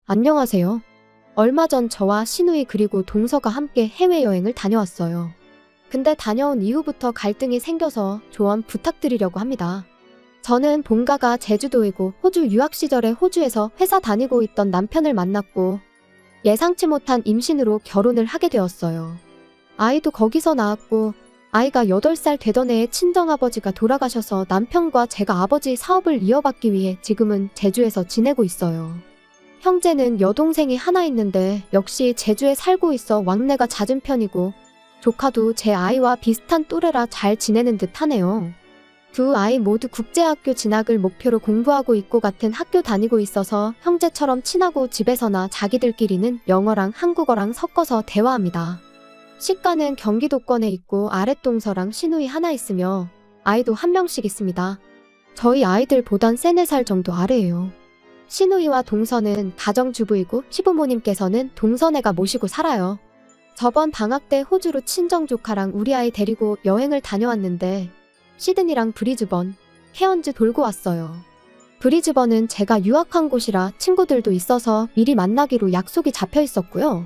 안녕하세요. 얼마 전 저와 시누이 그리고 동서가 함께 해외여행을 다녀왔어요. 근데 다녀온 이후부터 갈등이 생겨서 조언 부탁드리려고 합니다. 저는 본가가 제주도이고 호주 유학 시절에 호주에서 회사 다니고 있던 남편을 만났고 예상치 못한 임신으로 결혼을 하게 되었어요. 아이도 거기서 낳았고 아이가 8살 되던 해에 친정아버지가 돌아가셔서 남편과 제가 아버지 사업을 이어받기 위해 지금은 제주에서 지내고 있어요. 형제는 여동생이 하나 있는데 역시 제주에 살고 있어 왕래가 잦은 편이고 조카도 제 아이와 비슷한 또래라 잘 지내는 듯 하네요. 두 아이 모두 국제학교 진학을 목표로 공부하고 있고 같은 학교 다니고 있어서 형제처럼 친하고 집에서나 자기들끼리는 영어랑 한국어랑 섞어서 대화합니다. 시가는 경기도권에 있고 아랫동서랑 시누이 하나 있으며 아이도 한 명씩 있습니다. 저희 아이들보단 3-4살 정도 아래예요. 시누이와 동서는 가정주부이고 시부모님께서는 동서네가 모시고 살아요. 저번 방학 때 호주로 친정조카랑 우리 아이 데리고 여행을 다녀왔는데 시드니랑 브리즈번, 케언즈 돌고 왔어요. 브리즈번은 제가 유학한 곳이라 친구들도 있어서 미리 만나기로 약속이 잡혀 있었고요.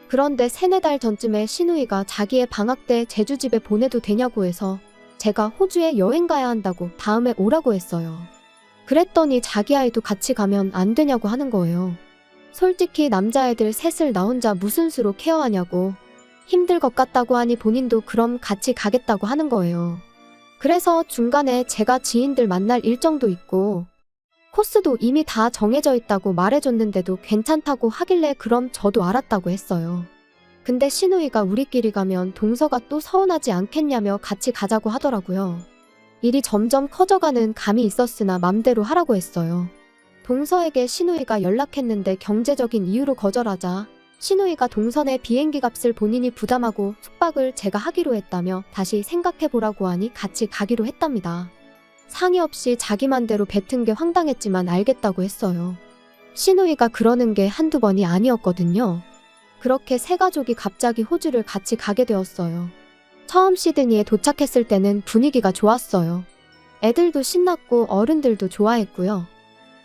그런데 3-4달 전쯤에 시누이가 자기의 방학 때 제주집에 보내도 되냐고 해서 제가 호주에 여행 가야 한다고 다음에 오라고 했어요. 그랬더니 자기 아이도 같이 가면 안 되냐고 하는 거예요. 솔직히 남자애들 셋을 나 혼자 무슨 수로 케어하냐고 힘들 것 같다고 하니 본인도 그럼 같이 가겠다고 하는 거예요. 그래서 중간에 제가 지인들 만날 일정도 있고 코스도 이미 다 정해져 있다고 말해줬는데도 괜찮다고 하길래 그럼 저도 알았다고 했어요. 근데 시누이가 우리끼리 가면 동서가 또 서운하지 않겠냐며 같이 가자고 하더라고요. 일이 점점 커져가는 감이 있었으나 맘대로 하라고 했어요. 동서에게 시누이가 연락했는데 경제적인 이유로 거절하자 시누이가 동서네 비행기 값을 본인이 부담하고 숙박을 제가 하기로 했다며 다시 생각해보라고 하니 같이 가기로 했답니다. 상의 없이 자기 맘대로 뱉은 게 황당했지만 알겠다고 했어요. 시누이가 그러는 게 한두 번이 아니었거든요. 그렇게 세 가족이 갑자기 호주를 같이 가게 되었어요. 처음 시드니에 도착했을 때는 분위기가 좋았어요. 애들도 신났고 어른들도 좋아했고요.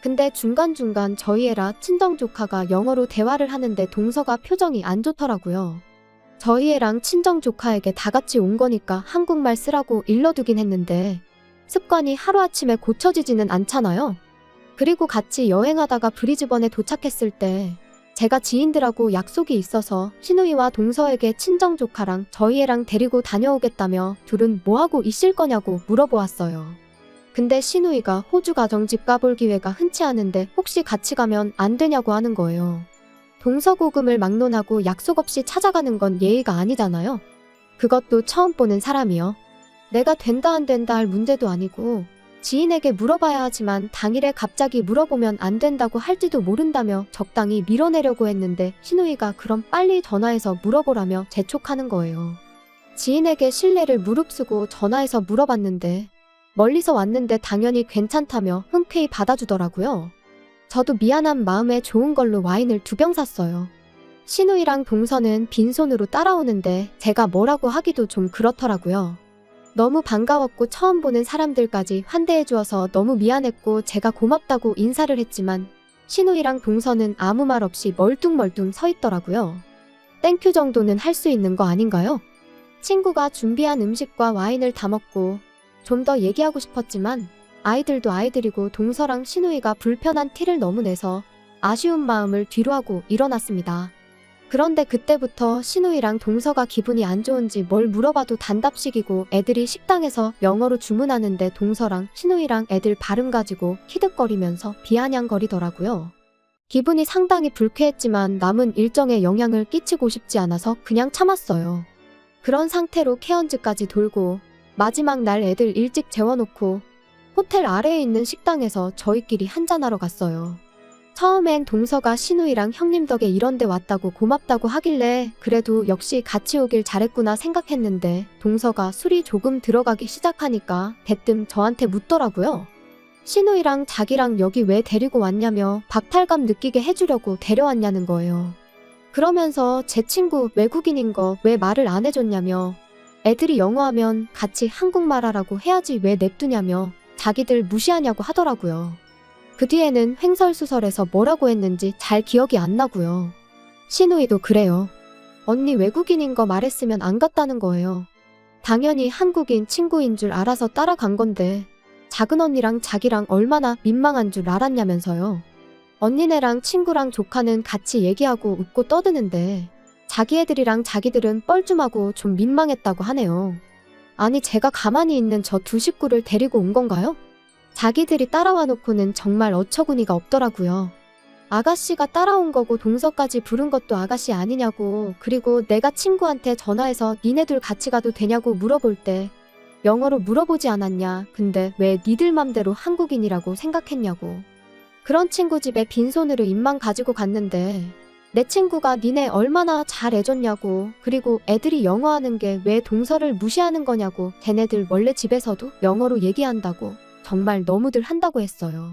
근데 중간중간 저희 애라 친정조카가 영어로 대화를 하는데 동서가 표정이 안 좋더라고요. 저희 애랑 친정조카에게 다 같이 온 거니까 한국말 쓰라고 일러두긴 했는데 습관이 하루아침에 고쳐지지는 않잖아요. 그리고 같이 여행하다가 브리즈번에 도착했을 때 제가 지인들하고 약속이 있어서 시누이와 동서에게 친정조카랑 저희 애랑 데리고 다녀오겠다며 둘은 뭐하고 있을 거냐고 물어보았어요. 근데 시누이가 호주 가정집 가볼 기회가 흔치 않은데 혹시 같이 가면 안 되냐고 하는 거예요. 동서고금을 막론하고 약속 없이 찾아가는 건 예의가 아니잖아요. 그것도 처음 보는 사람이요. 내가 된다 안 된다 할 문제도 아니고 지인에게 물어봐야 하지만 당일에 갑자기 물어보면 안 된다고 할지도 모른다며 적당히 밀어내려고 했는데 시누이가 그럼 빨리 전화해서 물어보라며 재촉하는 거예요. 지인에게 신뢰를 무릅쓰고 전화해서 물어봤는데 멀리서 왔는데 당연히 괜찮다며 흔쾌히 받아주더라고요. 저도 미안한 마음에 좋은 걸로 와인을 2병 샀어요. 시누이랑 동서는 빈손으로 따라오는데 제가 뭐라고 하기도 좀 그렇더라고요. 너무 반가웠고 처음 보는 사람들까지 환대해 주어서 너무 미안했고 제가 고맙다고 인사를 했지만 시누이랑 동서는 아무 말 없이 멀뚱멀뚱 서 있더라고요. 땡큐 정도는 할 수 있는 거 아닌가요? 친구가 준비한 음식과 와인을 다 먹고 좀 더 얘기하고 싶었지만 아이들도 아이들이고 동서랑 시누이가 불편한 티를 너무 내서 아쉬운 마음을 뒤로하고 일어났습니다. 그런데 그때부터 시누이랑 동서가 기분이 안 좋은지 뭘 물어봐도 단답식이고 애들이 식당에서 영어로 주문하는데 동서랑 시누이랑 애들 발음 가지고 키득거리면서 비아냥거리더라고요. 기분이 상당히 불쾌했지만 남은 일정에 영향을 끼치고 싶지 않아서 그냥 참았어요. 그런 상태로 케언즈까지 돌고 마지막 날 애들 일찍 재워놓고 호텔 아래에 있는 식당에서 저희끼리 한잔하러 갔어요. 처음엔 동서가 시누이랑 형님 덕에 이런 데 왔다고 고맙다고 하길래 그래도 역시 같이 오길 잘했구나 생각했는데 동서가 술이 조금 들어가기 시작하니까 대뜸 저한테 묻더라고요. 시누이랑 자기랑 여기 왜 데리고 왔냐며 박탈감 느끼게 해주려고 데려왔냐는 거예요. 그러면서 제 친구 외국인인 거 왜 말을 안 해줬냐며 애들이 영어하면 같이 한국말 하라고 해야지 왜 냅두냐며 자기들 무시하냐고 하더라고요. 그 뒤에는 횡설수설해서 뭐라고 했는지 잘 기억이 안 나고요. 신우이도 그래요. 언니 외국인인 거 말했으면 안 갔다는 거예요. 당연히 한국인 친구인 줄 알아서 따라간 건데 작은 언니랑 자기랑 얼마나 민망한 줄 알았냐면서요. 언니네랑 친구랑 조카는 같이 얘기하고 웃고 떠드는데 자기 애들이랑 자기들은 뻘쭘하고 좀 민망했다고 하네요. 아니 제가 가만히 있는 저 두 식구를 데리고 온 건가요? 자기들이 따라와 놓고는 정말 어처구니가 없더라고요. 아가씨가 따라온 거고 동서까지 부른 것도 아가씨 아니냐고, 그리고 내가 친구한테 전화해서 니네들 같이 가도 되냐고 물어볼 때 영어로 물어보지 않았냐, 근데 왜 니들 맘대로 한국인이라고 생각했냐고. 그런 친구 집에 빈손으로 입만 가지고 갔는데 내 친구가 니네 얼마나 잘 해줬냐고, 그리고 애들이 영어하는 게 왜 동서를 무시하는 거냐고, 걔네들 원래 집에서도 영어로 얘기한다고, 정말 너무들 한다고 했어요.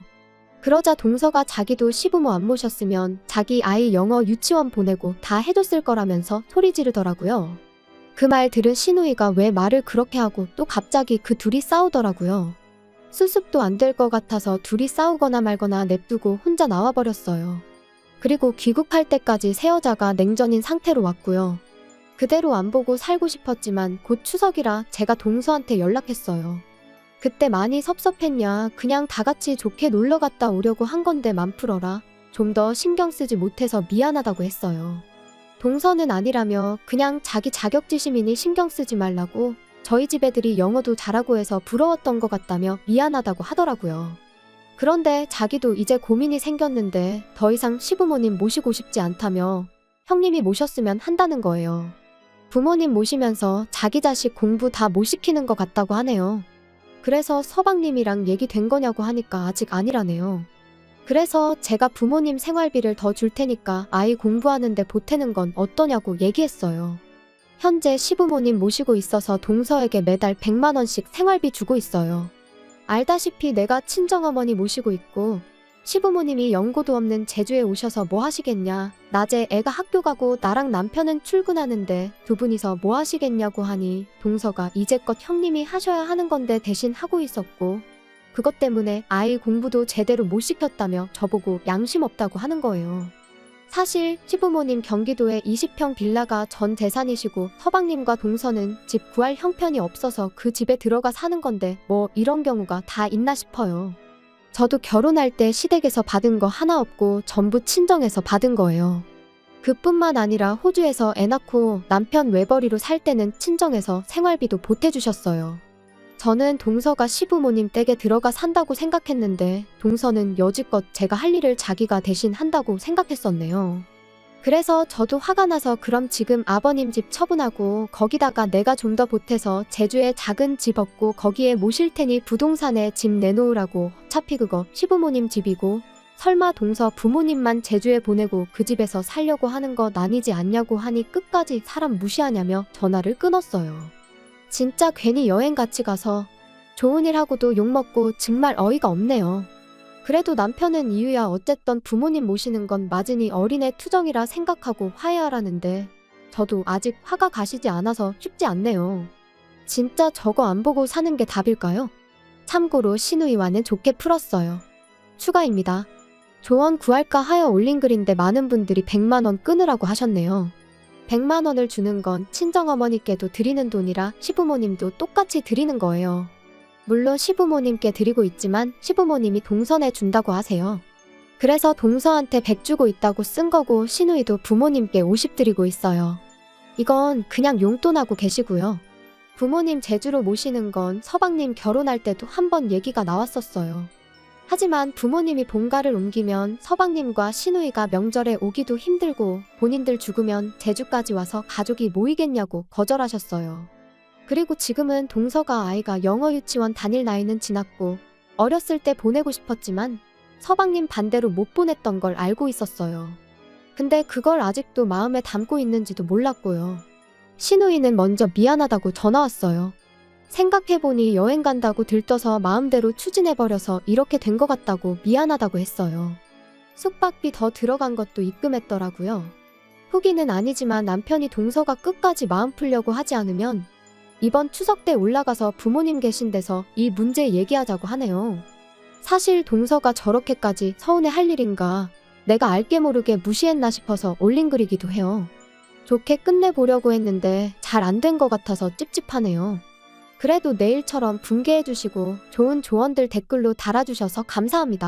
그러자 동서가 자기도 시부모 안 모셨으면 자기 아이 영어 유치원 보내고 다 해줬을 거라면서 소리 지르더라고요. 그 말 들은 신우이가 왜 말을 그렇게 하고 또 갑자기 그 둘이 싸우더라고요. 수습도 안 될 것 같아서 둘이 싸우거나 말거나 냅두고 혼자 나와버렸어요. 그리고 귀국할 때까지 새 여자가 냉전인 상태로 왔고요. 그대로 안 보고 살고 싶었지만 곧 추석이라 제가 동서한테 연락했어요. 그때 많이 섭섭했냐, 그냥 다 같이 좋게 놀러 갔다 오려고 한 건데 맘 풀어라, 좀 더 신경 쓰지 못해서 미안하다고 했어요. 동서는 아니라며 그냥 자기 자격지심이니 신경 쓰지 말라고, 저희 집 애들이 영어도 잘하고 해서 부러웠던 것 같다며 미안하다고 하더라고요. 그런데 자기도 이제 고민이 생겼는데 더 이상 시부모님 모시고 싶지 않다며 형님이 모셨으면 한다는 거예요. 부모님 모시면서 자기 자식 공부 다 못 시키는 것 같다고 하네요. 그래서 서방님이랑 얘기된 거냐고 하니까 아직 아니라네요. 그래서 제가 부모님 생활비를 더 줄 테니까 아이 공부하는데 보태는 건 어떠냐고 얘기했어요. 현재 시부모님 모시고 있어서 동서에게 매달 100만 원씩 생활비 주고 있어요. 알다시피 내가 친정어머니 모시고 있고 시부모님이 연고도 없는 제주에 오셔서 뭐 하시겠냐, 낮에 애가 학교 가고 나랑 남편은 출근하는데 두 분이서 뭐 하시겠냐고 하니 동서가 이제껏 형님이 하셔야 하는 건데 대신 하고 있었고, 그것 때문에 아이 공부도 제대로 못 시켰다며 저보고 양심 없다고 하는 거예요. 사실 시부모님 경기도에 20평 빌라가 전 재산이시고 서방님과 동서는 집 구할 형편이 없어서 그 집에 들어가 사는 건데 뭐 이런 경우가 다 있나 싶어요. 저도 결혼할 때 시댁에서 받은 거 하나 없고 전부 친정에서 받은 거예요. 그뿐만 아니라 호주에서 애 낳고 남편 외벌이로 살 때는 친정에서 생활비도 보태주셨어요. 저는 동서가 시부모님 댁에 들어가 산다고 생각했는데 동서는 여지껏 제가 할 일을 자기가 대신 한다고 생각했었네요. 그래서 저도 화가 나서 그럼 지금 아버님 집 처분하고 거기다가 내가 좀 더 보태서 제주에 작은 집 얻고 거기에 모실 테니 부동산에 집 내놓으라고, 어차피 그거 시부모님 집이고 설마 동서 부모님만 제주에 보내고 그 집에서 살려고 하는 거 아니지 않냐고 하니 끝까지 사람 무시하냐며 전화를 끊었어요. 진짜 괜히 여행 같이 가서 좋은 일 하고도 욕먹고 정말 어이가 없네요. 그래도 남편은 이유야 어쨌든 부모님 모시는 건 맞으니 어린애 투정이라 생각하고 화해하라는데 저도 아직 화가 가시지 않아서 쉽지 않네요. 진짜 저거 안 보고 사는 게 답일까요? 참고로 신우이와는 좋게 풀었어요. 추가입니다. 조언 구할까 하여 올린 글인데 많은 분들이 100만 원 끊으라고 하셨네요. 100만 원을 주는 건 친정어머니께도 드리는 돈이라 시부모님도 똑같이 드리는 거예요. 물론 시부모님께 드리고 있지만 시부모님이 동서에 준다고 하세요. 그래서 동서한테 100 주고 있다고 쓴 거고 신우이도 부모님께 50 드리고 있어요. 이건 그냥 용돈하고 계시고요. 부모님 제주로 모시는 건 서방님 결혼할 때도 한번 얘기가 나왔었어요. 하지만 부모님이 본가를 옮기면 서방님과 신우이가 명절에 오기도 힘들고 본인들 죽으면 제주까지 와서 가족이 모이겠냐고 거절하셨어요. 그리고 지금은 동서가 아이가 영어 유치원 다닐 나이는 지났고 어렸을 때 보내고 싶었지만 서방님 반대로 못 보냈던 걸 알고 있었어요. 근데 그걸 아직도 마음에 담고 있는지도 몰랐고요. 신우이는 먼저 미안하다고 전화 왔어요. 생각해보니 여행 간다고 들떠서 마음대로 추진해버려서 이렇게 된 것 같다고 미안하다고 했어요. 숙박비 더 들어간 것도 입금했더라고요. 후기는 아니지만 남편이 동서가 끝까지 마음 풀려고 하지 않으면 이번 추석 때 올라가서 부모님 계신 데서 이 문제 얘기하자고 하네요. 사실 동서가 저렇게까지 서운해 할 일인가 내가 알게 모르게 무시했나 싶어서 올린 글이기도 해요. 좋게 끝내보려고 했는데 잘 안 된 것 같아서 찝찝하네요. 그래도 내일처럼 분개해주시고 좋은 조언들 댓글로 달아주셔서 감사합니다.